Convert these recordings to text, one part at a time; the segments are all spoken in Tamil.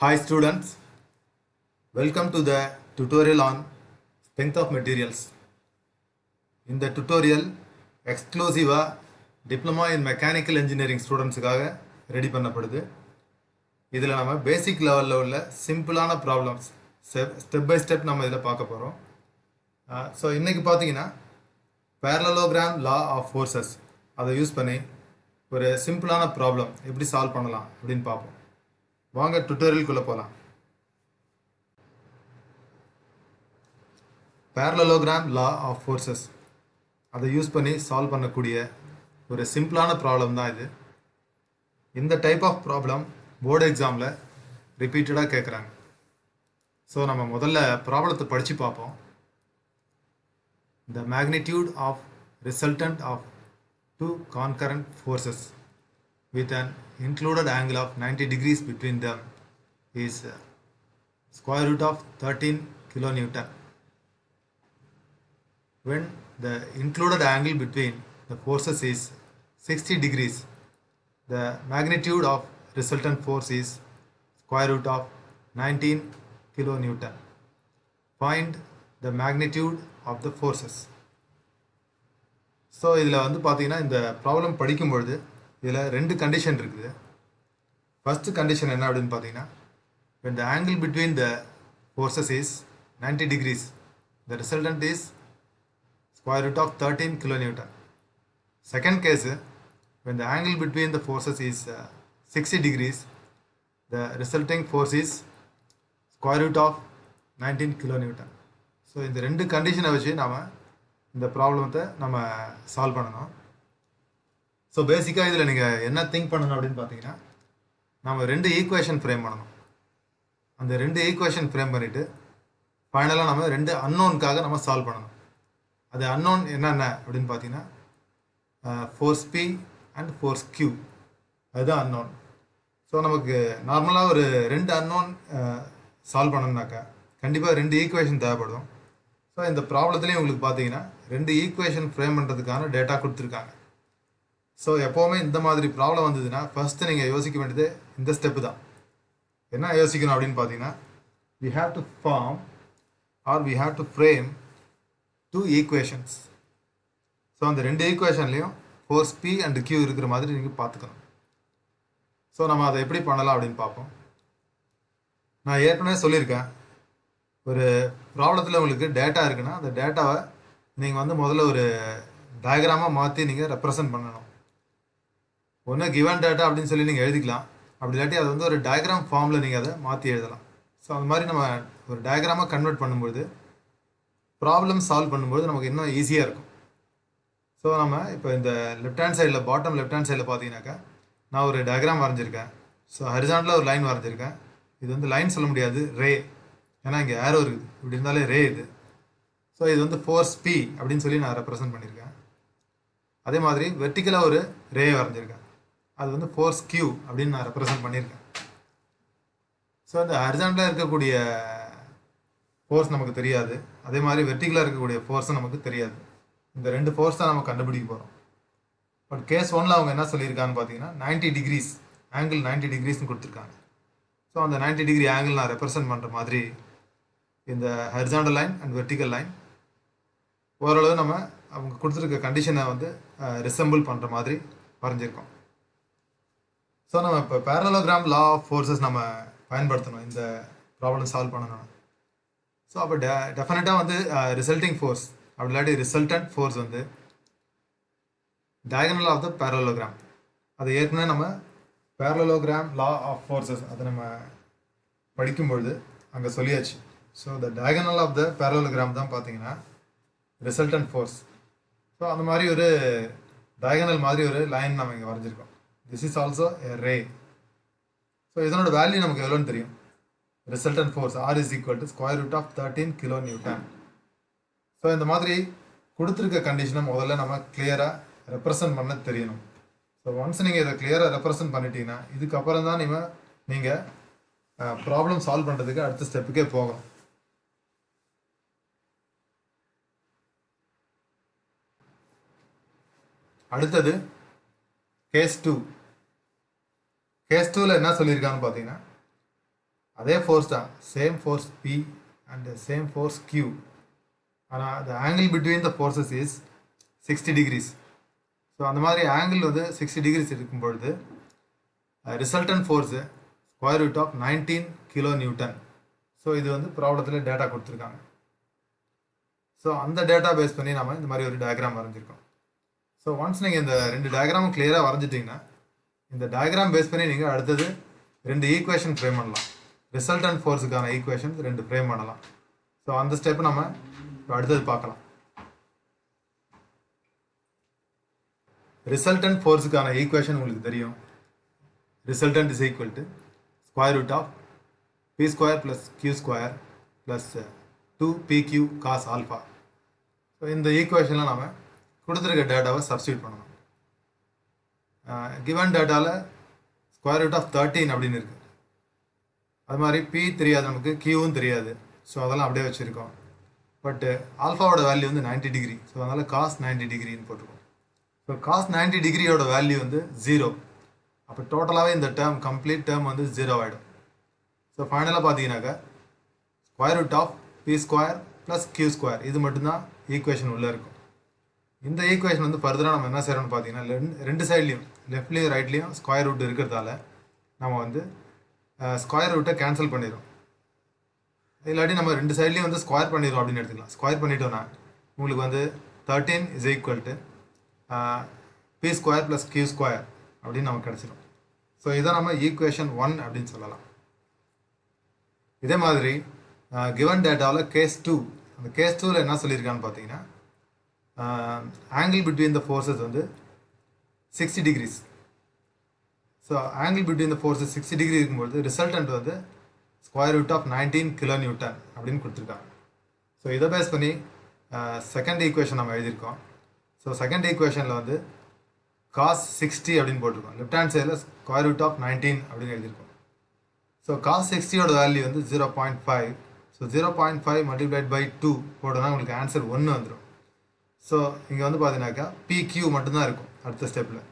Hi students, welcome to the tutorial on strength of materials. இந்த tutorial எக்ஸ்க்ளூசிவாக டிப்ளமா இன் மெக்கானிக்கல் இன்ஜினியரிங் ஸ்டூடெண்ட்ஸுக்காக ரெடி பண்ணப்படுது. இதில் நம்ம பேசிக் லெவலில் உள்ள சிம்பிளான ப்ராப்ளம்ஸ் ஸ்டெப் பை ஸ்டெப் நம்ம இதில் பார்க்க போகிறோம். ஸோ இன்றைக்கி பார்த்தீங்கன்னா பேரலோகிராம் லா ஆஃப் ஃபோர்ஸஸ் அதை யூஸ் பண்ணி ஒரு சிம்பிளான ப்ராப்ளம் எப்படி சால்வ் பண்ணலாம் அப்படின்னு பார்ப்போம். வாங்க டுட்டோரியலுக்குள்ளே போகலாம். பேரலோகிராம் லா ஆஃப் ஃபோர்ஸஸ் அதை யூஸ் பண்ணி சால்வ் பண்ணக்கூடிய ஒரு சிம்பிளான ப்ராப்ளம் தான் இது. இந்த டைப் ஆஃப் ப்ராப்ளம் போர்டு எக்ஸாமில் ரிப்பீட்டடாக கேட்குறாங்க. ஸோ நம்ம முதல்ல ப்ராப்ளத்தை படித்து பார்ப்போம். The magnitude of resultant of two concurrent forces with an included angle of 90 degrees between them is square root of 13 kilonewton. When the included angle between the forces is 60 degrees, the magnitude of resultant force is square root of 19 kilonewton. Find the magnitude of the forces. So இதில் வந்து பார்த்தீங்கன்னா இந்த ப்ராப்ளம் படிக்கும்பொழுது இதில் ரெண்டு கண்டிஷன் இருக்குது. ஃபஸ்ட்டு கண்டிஷன் என்ன அப்படின்னு பார்த்தீங்கன்னா, when the angle between the forces is 90 degrees, the resultant is square root of 13 kilonewton. Second case, when the angle between the forces is 60 degrees, the resulting force is square root of 19 kilonewton. So இந்த ரெண்டு கண்டிஷனை வச்சு நாம் இந்த ப்ராப்ளத்தை நம்ம சால்வ் பண்ணணும். ஸோ பேசிக்காக இதில் நீங்கள் என்ன திங்க் பண்ணணும் அப்படின்னு பார்த்தீங்கன்னா, நம்ம ரெண்டு ஈக்குவேஷன் ஃப்ரேம் பண்ணணும். அந்த ரெண்டு ஈக்குவேஷன் ஃப்ரேம் பண்ணிவிட்டு ஃபைனலாக நம்ம ரெண்டு அன்னோனுக்காக நம்ம சால்வ் பண்ணணும். அது அன்னோன் என்னென்ன அப்படின்னு பார்த்தீங்கன்னா, force P and force Q, அதுதான் அன்னோன். ஸோ நமக்கு நார்மலாக ஒரு ரெண்டு அன்னோன் சால்வ் பண்ணணும்னாக்கா கண்டிப்பாக ரெண்டு ஈக்குவேஷன் தேவைப்படும். ஸோ இந்த ப்ராப்ளத்துலேயும் உங்களுக்கு பார்த்தீங்கன்னா ரெண்டு ஈக்குவேஷன் ஃப்ரேம் பண்ணுறதுக்கான டேட்டா கொடுத்துருக்காங்க. ஸோ எப்போவுமே இந்த மாதிரி ப்ராப்ளம் வந்ததுன்னா ஃபஸ்ட்டு நீங்கள் யோசிக்க வேண்டியது இந்த ஸ்டெப்பு தான். என்ன யோசிக்கணும் அப்படின்னு பார்த்தீங்கன்னா, we have to form or we have to frame two equations. So அந்த ரெண்டு ஈக்குவேஷன்லேயும் ஃபோர்ஸ் பி அண்ட் கியூ இருக்கிற மாதிரி நீங்கள் பார்த்துக்கணும். ஸோ நம்ம அதை எப்படி பண்ணலாம் அப்படின்னு பார்ப்போம். நான் ஏற்கனவே சொல்லியிருக்கேன், ஒரு ப்ராப்ளத்தில் உங்களுக்கு டேட்டா இருக்குன்னா அந்த டேட்டாவை நீங்கள் வந்து முதல்ல ஒரு டயக்ராமாக மாற்றி நீங்கள் ரெப்ரசன்ட் பண்ணணும். ஒன்று கிவன் டேட்டா அப்படின்னு சொல்லி நீங்கள் எழுதிக்கலாம், அப்படி இல்லாட்டி அதை வந்து ஒரு டயக்ராம் ஃபார்மில் நீங்கள் அதை மாற்றி எழுதலாம். ஸோ அந்த மாதிரி நம்ம ஒரு டயக்ராமாக கன்வெர்ட் பண்ணும்போது ப்ராப்ளம் சால்வ் பண்ணும்போது நமக்கு இன்னும் ஈஸியாக இருக்கும். ஸோ நம்ம இப்போ இந்த லெஃப்ட் ஹேண்ட் சைடில் பாட்டம் லெஃப்ட் ஹேண்ட் சைடில் பார்த்தீங்கன்னாக்கா நான் ஒரு டயக்ராம் வரைஞ்சிருக்கேன். ஸோ ஹரிசாண்டலாக ஒரு லைன் வரைஞ்சிருக்கேன். இது வந்து லைன் சொல்ல முடியாது, ரே, ஏன்னா இங்கே ஏரோ இருக்குது, இப்படி இருந்தாலே ரே இது. ஸோ இது வந்து ஃபோர்ஸ் பி அப்படின்னு சொல்லி நான் ரெப்ரசன்ட் பண்ணியிருக்கேன். அதே மாதிரி வெர்டிக்கலாக ஒரு ரே வரைஞ்சிருக்கேன், அது வந்து ஃபோர்ஸ் கியூ அப்படின்னு நான் ரெப்ரசன்ட் பண்ணியிருக்கேன். ஸோ இந்த ஹரிசாண்டலாக இருக்கக்கூடிய ஃபோர்ஸ் நமக்கு தெரியாது, அதே மாதிரி வெர்டிக்கலாக இருக்கக்கூடிய ஃபோர்ஸும் நமக்கு தெரியாது. இந்த ரெண்டு ஃபோர்ஸ் தான் நம்ம கண்டுபிடிக்க போகிறோம். பட் கேஸ் ஒன்ல அவங்க என்ன சொல்லியிருக்கான்னு பார்த்தீங்கன்னா 90 டிகிரிஸ் ஆங்கிள் 90 டிகிரிஸ்னு கொடுத்துருக்காங்க. ஸோ அந்த 90 டிகிரி ஆங்கிள் நான் ரெப்ரசன்ட் பண்ணுற மாதிரி இந்த horizontal line and vertical line ஓரளவு நம்ம அவங்க கொடுத்துருக்க கண்டிஷனை வந்து ரிசம்பிள் பண்ணுற மாதிரி வரைஞ்சிருக்கோம். ஸோ நம்ம இப்போ பேரலோகிராம் லா ஆஃப் ஃபோர்ஸஸ் நம்ம பயன்படுத்தணும் இந்த ப்ராப்ளம் சால்வ் பண்ணணும். ஸோ அப்போ டெஃபினட்டாக வந்து ரிசல்ட்டிங் ஃபோர்ஸ் அப்படி இல்லாட்டி ரிசல்டன்ட் ஃபோர்ஸ் வந்து டயகனல் ஆஃப் த பேரலோகிராம். அது ஏற்கனவே நம்ம பேரலோகிராம் லா ஆஃப் ஃபோர்ஸஸ் அதை நம்ம படிக்கும்பொழுது அங்கே சொல்லியாச்சு. So the diagonal of the parallelogram தான் பார்த்தீங்கன்னா ரிசல்டன்ட் ஃபோர்ஸ். ஸோ அந்த மாதிரி ஒரு டயகனல் மாதிரி ஒரு லைன் நம்ம இங்கே வரைஞ்சிருக்கோம். This is also a ray. So இதனோட வேல்யூ நமக்கு எவ்வளோன்னு தெரியும். Resultant force R is equal to square root of 13 kilonewton. So இந்த மாதிரி கொடுத்துருக்க கண்டிஷனை முதல்ல நம்ம கிளியராக ரெப்ரசன்ட் பண்ண தெரியணும். ஸோ ஒன்ஸ் நீங்கள் இதை கிளியராக ரெப்ரசன்ட் பண்ணிட்டீங்கன்னா இதுக்கப்புறம் தான் நீங்கள் ப்ராப்ளம் சால்வ் பண்ணுறதுக்கு அடுத்த ஸ்டெப்புக்கே போகணும். அடுத்தது கேஸ் 2. கேஸ் 2ல என்ன சொல்லியிருக்கான்னு பார்த்தீங்கன்னா, அதே ஃபோர்ஸ் தான், same force P and same force Q. ஆனால் the angle between the forces is 60 degrees. So அந்த மாதிரி ஆங்கிள் வந்து 60 டிகிரிஸ் இருக்கும் பொழுது resultant force square root of 19 kilo newton. So இது வந்து ப்ராப்ளத்தில் டேட்டா கொடுத்துருக்காங்க. ஸோ அந்த டேட்டா பேஸ் பண்ணி நம்ம இந்த மாதிரி ஒரு டயக்ராம் வரைஞ்சிருக்கோம். ஸோ ஒன்ஸ் நீங்கள் இந்த ரெண்டு டயக்ராமும் கிளியராக வரைஞ்சிட்டிங்கன்னா இந்த டயக்ராம் பேஸ் பண்ணி நீங்கள் அடுத்தது ரெண்டு ஈக்குவேஷன் ஃப்ரேம் பண்ணலாம். ரிசல்டன் ஃபோர்ஸுக்கான ஈக்குவேஷன் ரெண்டு ஃப்ரேம் பண்ணலாம். ஸோ அந்த ஸ்டெப் நம்ம அடுத்தது பார்க்கலாம். ரிசல்டன் ஃபோர்ஸுக்கான ஈக்குவேஷன் உங்களுக்கு தெரியும். Resultant is equal to square root of P square plus Q square plus 2pq cos alpha. So இந்த ஈக்குவேஷனில் நம்ம கொடுத்துருக்க டேட்டாவை சப்ஸ்டியூட் பண்ணணும். கிவன் டேட்டாவில் ஸ்கொயர் ரூட் ஆஃப் 13 அப்படின்னு இருக்குது. அது மாதிரி P தெரியாது, நமக்கு Qவும் தெரியாது. ஸோ அதெல்லாம் அப்படியே வச்சுருக்கோம். பட்டு ஆல்ஃபாவோட வேல்யூ வந்து 90 டிகிரி. ஸோ அதனால் காஸ் 90 டிகிரின்னு போட்டிருக்கோம். ஸோ காஸ் 90 டிகிரியோட வேல்யூ வந்து 0. அப்போ டோட்டலாகவே இந்த டேர்ம் கம்ப்ளீட் டேர்ம் வந்து 0 ஆகிடும். ஸோ ஃபைனலாக பார்த்தீங்கன்னாக்கா square root of P square plus Q square இது மட்டும்தான் ஈக்குவேஷன் உள்ளே இருக்கும். இந்த ஈக்குவேஷன் வந்து ஃபர்தராக நம்ம என்ன செய்யறோம்னு பார்த்தீங்கன்னா ரெண்டு சைட்லேயும் லெஃப்ட்லேயும் ரைட்லேயும் ஸ்கொயர் ரூட் இருக்கிறதால நம்ம வந்து ஸ்கொயர் ரூட்டை கேன்சல் பண்ணிடுறோம். இல்லாட்டி நம்ம ரெண்டு சைட்லேயும் வந்து ஸ்கொயர் பண்ணிடுறோம் அப்படின்னு எடுத்துக்கலாம். ஸ்கொயர் பண்ணிட்டோன்னா உங்களுக்கு வந்து 13 is equal to P square plus Q square அப்படின்னு நமக்கு கிடச்சிடும். ஸோ இதை நம்ம ஈக்குவேஷன் 1 அப்படின்னு சொல்லலாம். இதே மாதிரி கிவன் டேட்டாவில் கேஸ் 2, அந்த கேஸ் 2ல் என்ன சொல்லியிருக்கான்னு பார்த்தீங்கன்னா ஆங்கிள் பிட்வீன் த ஃபோர்ஸஸ் வந்து 60 degrees. So angle between the forces 60 degree இருக்கும்போது ரிசல்டன்ட் வந்து square root of 19 kilo newton அப்படின்னு கொடுத்துருக்காங்க. ஸோ இதை பேஸ் பண்ணி செகண்ட் ஈக்குவேஷன் நம்ம எழுதியிருக்கோம். ஸோ செகண்ட் ஈக்குவேஷனில் வந்து காஸ் 60 அப்படின்னு போட்டிருக்கோம். லெஃப்ட் ஹேண்ட் சைடில் ஸ்கொயர் ரூட் ஆஃப் 19 அப்படின்னு எழுதியிருக்கோம். ஸோ காஸ் 60யோட வேல்யூ வந்து 0.5. ஸோ 0.5 மல்டிப்ளைட் பை 2 போட்டோன்னா உங்களுக்கு ஆன்சர் 1 வந்துடும். ஸோ இங்கே வந்து பார்த்தீங்கன்னாக்கா PQ மட்டும்தான் இருக்கும் அடுத்த ஸ்டெப்பில்.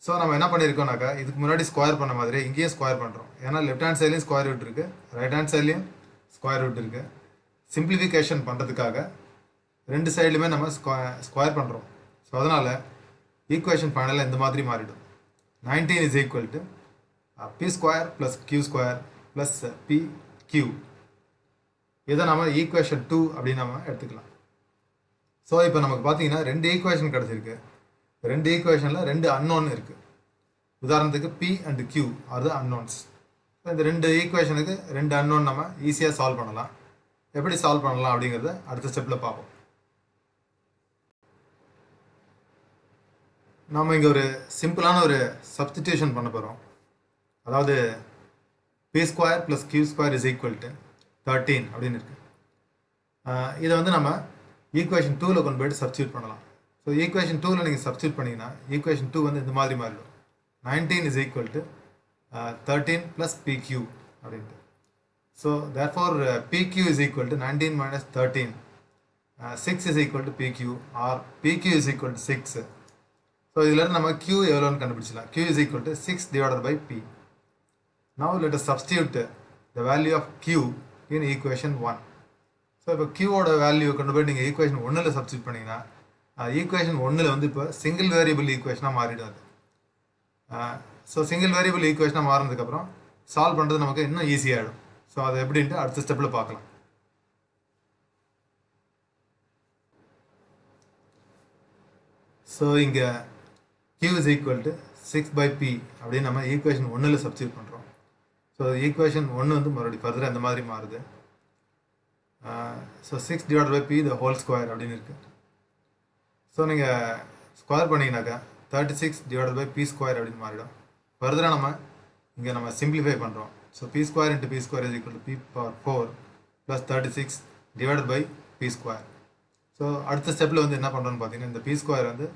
ஸோ நம்ம என்ன பண்ணியிருக்கோம்னாக்கா இதுக்கு முன்னாடி ஸ்கொயர் பண்ண மாதிரி இங்கேயும் ஸ்கொயர் பண்ணுறோம். ஏன்னா லெஃப்ட் ஹேண்ட் சைட்லேயும் ஸ்கொயர் ரூட் இருக்குது, ரைட் ஹேண்ட் சைட்லேயும் ஸ்கொயர் ரூட் இருக்குது. சிம்பிளிஃபிகேஷன் பண்ணுறதுக்காக ரெண்டு சைட்லையுமே நம்ம ஸ்கொயர் பண்ணுறோம். ஸோ அதனால் ஈக்குவேஷன் ஃபைனலாக இந்த மாதிரி மாறிடும். 19 is equal to P square plus Q square plus PQ. இதை நம்ம ஈக்குவேஷன் 2 அப்படின்னு நம்ம எடுத்துக்கலாம். ஸோ இப்போ நமக்கு பார்த்தீங்கன்னா ரெண்டு ஈக்குவேஷன் கிடச்சிருக்கு. ரெண்டு ஈக்குவேஷனில் ரெண்டு அன்னோன் இருக்குது. உதாரணத்துக்கு P and Q R the unknowns. இந்த ரெண்டு ஈக்குவேஷனுக்கு ரெண்டு அன்னோன் நம்ம ஈஸியாக சால்வ் பண்ணலாம். எப்படி சால்வ் பண்ணலாம் அப்படிங்கிறத அடுத்த ஸ்டெப்பில் பார்ப்போம். நம்ம இங்கே ஒரு சிம்பிளான ஒரு சப்ஸ்டிடியூஷன் பண்ண போகிறோம். அதாவது P square plus Q square is equal to 13 அப்படின்னு இருக்குது. இதை வந்து நம்ம ஈக்குவேஷன் 2ல் கொண்டு போய்ட்டு சப்ஸ்டியூட் பண்ணலாம். ஸோ ஈக்குவேஷன் 2ல் நீங்கள் சப்ஸ்டியூட் பண்ணிங்கன்னா ஈக்குவேஷன் 2 வந்து இந்த மாதிரி மாறிடும். 19 is equal to 13 plus PQ அப்படின்ட்டு. So therefore PQ is equal to 19 minus 13. 6 is equal to PQ or PQ is equal to 6. So இதில் நம்ம Q எவ்வளோன்னு கண்டுபிடிச்சிடலாம். Q is equal to 6 divided by P. Now let us substitute the value of Q in equation 1. So இப்போ Qவோட வேல்யூ கொண்டு போய் நீங்கள் ஈக்குவேஷன் 1ல் சப்ஸ்டியூட் பண்ணிங்கன்னா ஈக்குவேஷன் 1ல் வந்து இப்போ சிங்கிள் வேரியபிள் ஈக்குவேஷனாக மாறிடும் அது. ஸோ சிங்கிள் வேரியபிள் ஈக்குவேஷனாக மாறினதுக்கப்புறம் சால்வ் பண்ணுறது நமக்கு இன்னும் ஈஸியாகிடும். ஸோ அதை எப்படின்ட்டு அடுத்த ஸ்டெப்பில் பார்க்கலாம். ஸோ இங்கே Q is equal to 6 by P அப்படின்னு நம்ம ஈக்குவேஷன் 1ல் சப்ஸ்டியூட் பண்ணுறோம். ஸோ ஈக்குவேஷன் 1 வந்து மறுபடியும் ஃபர்தராக இந்த மாதிரி மாறுது. So 6 divided by P the whole square அப்படின்னு இருக்குது. ஸோ நீங்கள் square பண்ணிங்கனாக்கா 36 divided by P square அப்படின்னு மாறிடும். ஃபர்தராக நம்ம இங்கே நம்ம சிம்பிளிஃபை பண்ணுறோம். So P square into P square is equal to P power 4 plus 36 divided by P square. So அடுத்த ஸ்டெப்பில் வந்து என்ன பண்ணுறோன்னு பார்த்தீங்கன்னா இந்த P square வந்து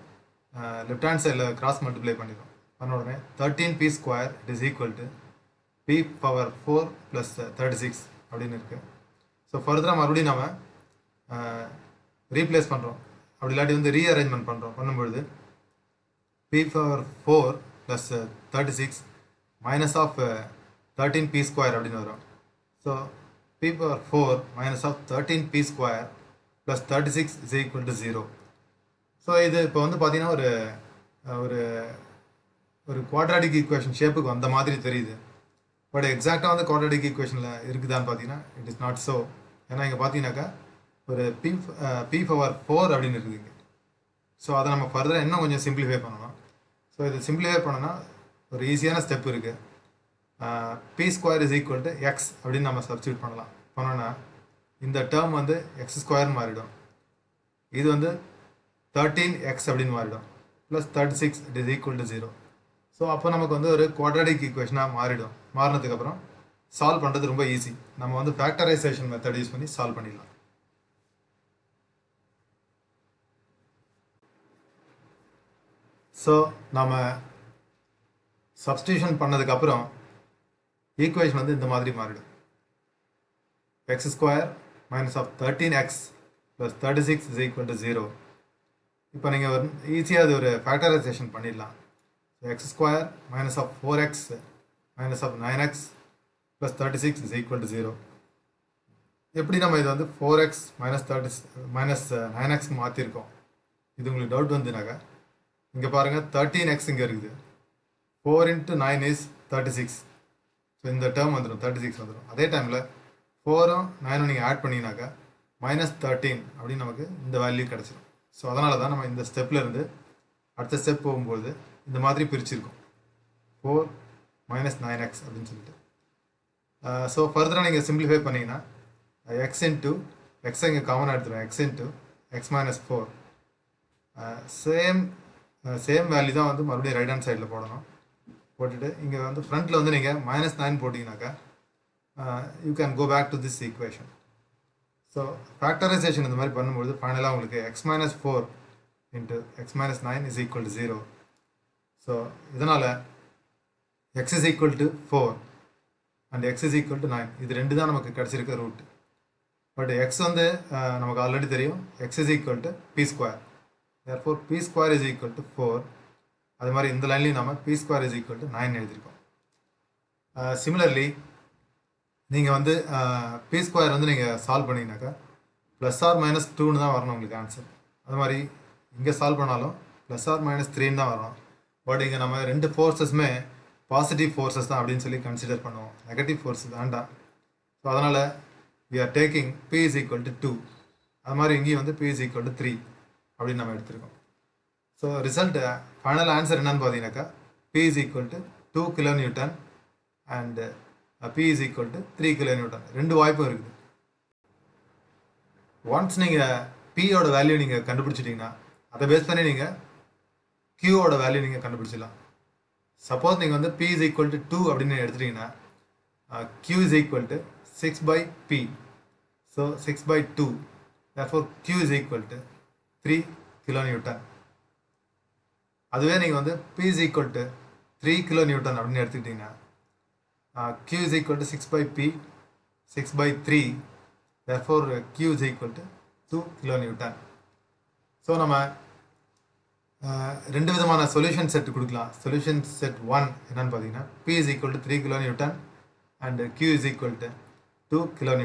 லெஃப்ட் ஹேண்ட் சைடில் கிராஸ் மல்டிப்ளை பண்ணிடும். பண்ண உடனே 13P square it is equal to P power 4 plus 36 அப்படின்னு இருக்குது. ஸோ ஃபர்தராக மறுபடியும் நம்ம ரீப்ளேஸ் பண்ணுறோம். அப்படி இல்லாட்டி வந்து ரீஅரேஞ்ச்மெண்ட் பண்ணும்பொழுது P power 4 plus 36 minus of 13p square அப்படின்னு வரும். So p power 4 minus of 13p square plus 36 is equal to 0. So இது இப்போ வந்து பார்த்தீங்கன்னா ஒரு ஒரு ஒரு குவாட்ராட்டிக் ஈக்குவேஷன் ஷேப்புக்கு வந்த மாதிரி தெரியுது. பட் எக்ஸாக்டாக வந்து குவாட்ராட்டிக் ஈக்குவேஷனில் இருக்குதான்னு பார்த்தீங்கன்னா இட் இஸ் நாட் ஸோ. ஏன்னா இங்கே பார்த்தீங்கன்னாக்கா ஒரு p பவர் 4 அப்படின்னு இருக்குதுங்க. ஸோ அதை நம்ம ஃபர்தராக இன்னும் கொஞ்சம் சிம்பிளிஃபை பண்ணணும். ஸோ இது சிம்பிளிஃபை பண்ணோன்னா ஒரு ஈஸியான ஸ்டெப் இருக்குது. p square is equal to X அப்படின்னு நம்ம சப்ஸ்டியூட் பண்ணோன்னா இந்த டேர்ம் வந்து எக்ஸ் ஸ்கொயர்னு மாறிடும். இது வந்து 13x அப்படின்னு மாறிடும். Plus 36 it is equal to 0. So அப்போ நமக்கு வந்து ஒரு குவாட்ராட்டிக் ஈக்குவேஷனாக மாறிடும். மாறினதுக்கப்புறம் சால்வ் பண்ணுறது ரொம்ப ஈஸி. நம்ம வந்து ஃபேக்டரைசேஷன் மெத்தட் யூஸ் பண்ணி சால்வ் பண்ணிடலாம். ஸோ நம்ம சப்ஸ்டியூஷன் பண்ணதுக்கப்புறம் ஈக்குவேஷன் வந்து இந்த மாதிரி மாறிடும். X square minus of 13x plus 36 is equal to 0. இப்போ நீங்கள் ஒரு ஈஸியாக அது ஒரு ஃபேக்டரைசேஷன் பண்ணிடலாம். X square minus of 4x minus of 9x plus 36 is equal to 0. எப்படி நம்ம இது வந்து 4x மைனஸ் 9x மாற்றிருக்கோம், இது உங்களுக்கு டவுட் வந்துனாக்கா இங்கே பாருங்கள் 13x இங்கே இருக்குது. 4 × 9 இஸ் 36. ஸோ இந்த டேர்ம் வந்துடும், 36 வந்துடும். அதே டைமில் 4ம் 9ம் நீங்கள் ஆட் பண்ணிங்கனாக்கா -13 அப்படின்னு நமக்கு இந்த வேல்யூ கிடச்சிடும். ஸோ அதனால தான் நம்ம இந்த ஸ்டெப்பில் இருந்து அடுத்த ஸ்டெப் போகும்போது இந்த மாதிரி பிரிச்சிருக்கோம், 4 - 9x அப்படின்னு சொல்லிட்டு. ஸோ ஃபர்தராக நீங்கள் சிம்பிளிஃபை பண்ணிங்கன்னா x இன்ட்டு எக்ஸை இங்கே காமனாக எடுத்துருவோம், x into x - 4 same value தான் வந்து மறுபடியும் ரைட் ஹேண்ட் சைடில் போடணும். போட்டுட்டு இங்கே வந்து ஃப்ரண்ட்டில் வந்து நீங்கள் -9 போட்டிங்கனாக்கா you can go back to this equation. So factorization இந்த மாதிரி பண்ணும்போது ஃபைனலாக உங்களுக்கு x - 4 into x - 9 is equal to 0. So இதனால் x is equal to 4 and x is equal to 9, இது ரெண்டு தான் நமக்கு கிடச்சிருக்க ரூட். பட் x வந்து நமக்கு ஆல்ரெடி தெரியும், x is equal to p square. therefore p square is equal to 4. அது மாதிரி இந்த லைன்லையும் நம்ம p square is equal to 9 எழுதியிருக்கோம். சிமிலர்லி நீங்கள் வந்து p ஸ்கொயர் வந்து நீங்கள் சால்வ் பண்ணிங்கனாக்கா +or-2ன்னு தான் வரணும் உங்களுக்கு ஆன்சர். அது மாதிரி இங்கே சால்வ் பண்ணாலும் +or-3ன்னு தான் வரணும். பட் இங்கே நம்ம ரெண்டு ஃபோர்ஸஸுமே பாசிட்டிவ் ஃபோர்ஸஸ் தான் அப்படின்னு சொல்லி கன்சிடர் பண்ணுவோம், நெகட்டிவ் ஃபோர்ஸ் வேண்டாம். ஸோ அதனால் we are taking p is equal to 2. அது மாதிரி இங்கேயும் வந்து p is equal to 3 அப்படின்னு நம்ம எடுத்திருக்கோம். ஸோ ரிசல்ட் ஃபைனல் ஆன்சர் என்னன்னு பார்த்தீங்கன்னாக்கா p is equal to 2 kN and p is equal to 3 kN. ரெண்டு வாய்ப்பும் இருக்குது. ஒன்ஸ் நீங்கள் பியோட வேல்யூ நீங்கள் கண்டுபிடிச்சிட்டிங்கன்னா அதை பேஸ் பண்ணி நீங்கள் கியூவோட வேல்யூ நீங்கள் கண்டுபிடிச்சிடலாம். சப்போஸ் நீங்கள் வந்து p is equal to 2 அப்படின்னு எடுத்துட்டிங்கன்னா q is equal to 6/p. So 6/2. Therefore q is equal to 3 kN. அதுவே நீங்கள் வந்து p is equal to 3 kN அப்படின்னு எடுத்துக்கிட்டிங்கன்னா q is equal to 6/p, 6/3. Therefore q is equal to 2 kN. So நம்ம ரெண்டு விதமான சொல்யூஷன் செட் கொடுக்கலாம். சொல்யூஷன் செட் 1 என்னன்னு பார்த்தீங்கன்னா p is equal to 3 kN and q is equal to 2 kN.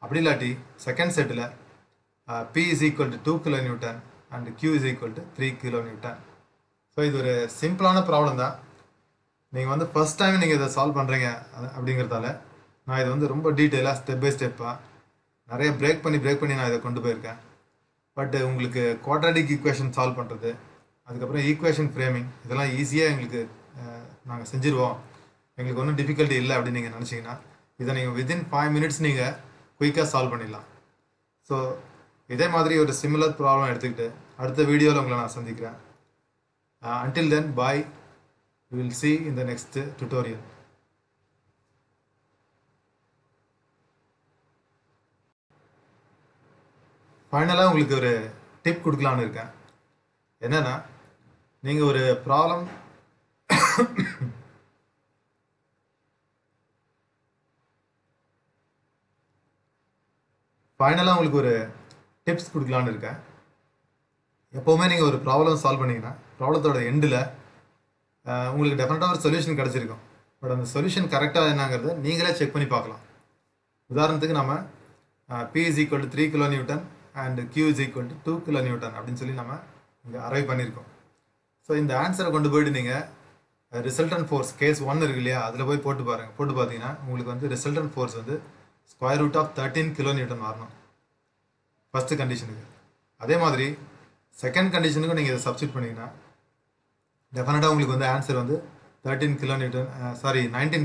அப்படி இல்லாட்டி second settle p is equal to 2 kN and q is equal to 3 kN. So இது ஒரு சிம்பிளான ப்ராப்ளம் தான். நீங்கள் வந்து ஃபர்ஸ்ட் டைம் நீங்கள் இதை சால்வ் பண்ணுறீங்க அப்படிங்கிறதால நான் இதை வந்து ரொம்ப டீட்டெயிலாக ஸ்டெப் பை ஸ்டெப்பாக நிறைய பிரேக் பண்ணி நான் இதை கொண்டு போயிருக்கேன். பட் உங்களுக்கு குவாட்ராட்டிக் ஈக்குவேஷன் சால்வ் பண்ணுறது, அதுக்கப்புறம் ஈக்குவேஷன் ஃப்ரேமிங், இதெல்லாம் ஈஸியாக எங்களுக்கு நாங்கள் செஞ்சுருவோம், எங்களுக்கு ஒன்றும் டிஃபிகல்ட்டி இல்லை அப்படின்னு நீங்கள் நினச்சிங்கன்னா இதை நீங்கள் வித்தின் 5 minutes நீங்கள் குயிக்காக சால்வ் பண்ணிடலாம். ஸோ இதே மாதிரி ஒரு சிமிலர் ப்ராப்ளம் எடுத்துக்கிட்டு அடுத்த வீடியோவில் உங்களை நான் சந்திக்கிறேன். until then, bye. We will see in the next tutorial. ஃபைனலாக உங்களுக்கு ஒரு டிப் கொடுக்கலான்னு இருக்கேன். என்னென்னா, நீங்கள் ஒரு ப்ராப்ளம் ஃபைனலாக உங்களுக்கு ஒரு டிப்ஸ் கொடுக்கலான்னு இருக்கேன். எப்போவுமே நீங்கள் ஒரு ப்ராப்ளம் சால்வ் பண்ணிங்கன்னா ப்ராப்ளத்தோட எண்டில் உங்களுக்கு டெஃபினட்டாக ஒரு சொல்யூஷன் கிடச்சிருக்கும். பட் அந்த சொல்யூஷன் கரெக்டாக என்னங்கிறத நீங்களே செக் பண்ணி பார்க்கலாம். உதாரணத்துக்கு நம்ம P is equal to 3 kN and Q is equal to 2 kN அப்படின்னு சொல்லி நம்ம இங்கே அரைவ் பண்ணியிருக்கோம். ஸோ இந்த ஆன்சரை கொண்டு போயிட்டு நீங்கள் ரிசல்டன் ஃபோர்ஸ் கேஸ் 1 இருக்கு இல்லையா, அதில் போய் போட்டு பாருங்கள். போட்டு பார்த்தீங்கன்னா உங்களுக்கு வந்து ரிசல்டன் ஃபோர்ஸ் வந்து √13 kN வரணும் ஃபஸ்ட்டு கண்டிஷனுக்கு. அதே மாதிரி செகண்ட் கண்டிஷனுக்கும் நீங்கள் இதை சப்ஸ்டிட் பண்ணிங்கன்னா டெஃபினட்டாக உங்களுக்கு வந்து ஆன்சர் வந்து 19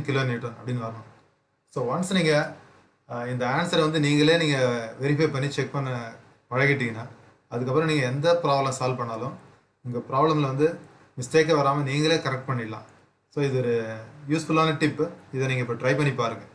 kN அப்படின்னு வரணும். ஸோ ஒன்ஸ் நீங்கள் இந்த ஆன்சரை வந்து நீங்களே நீங்கள் வெரிஃபை பண்ணி செக் பண்ண பழகிட்டீங்கன்னா அதுக்கப்புறம் நீங்கள் எந்த ப்ராப்ளம் சால்வ் பண்ணாலும் உங்கள் ப்ராப்ளமில் வந்து மிஸ்டேக்கே வராமல் நீங்களே கரெக்ட் பண்ணிடலாம். ஸோ இது ஒரு யூஸ்ஃபுல்லான டிப்பு. இதை நீங்கள் இப்போ ட்ரை பண்ணி பாருங்கள்.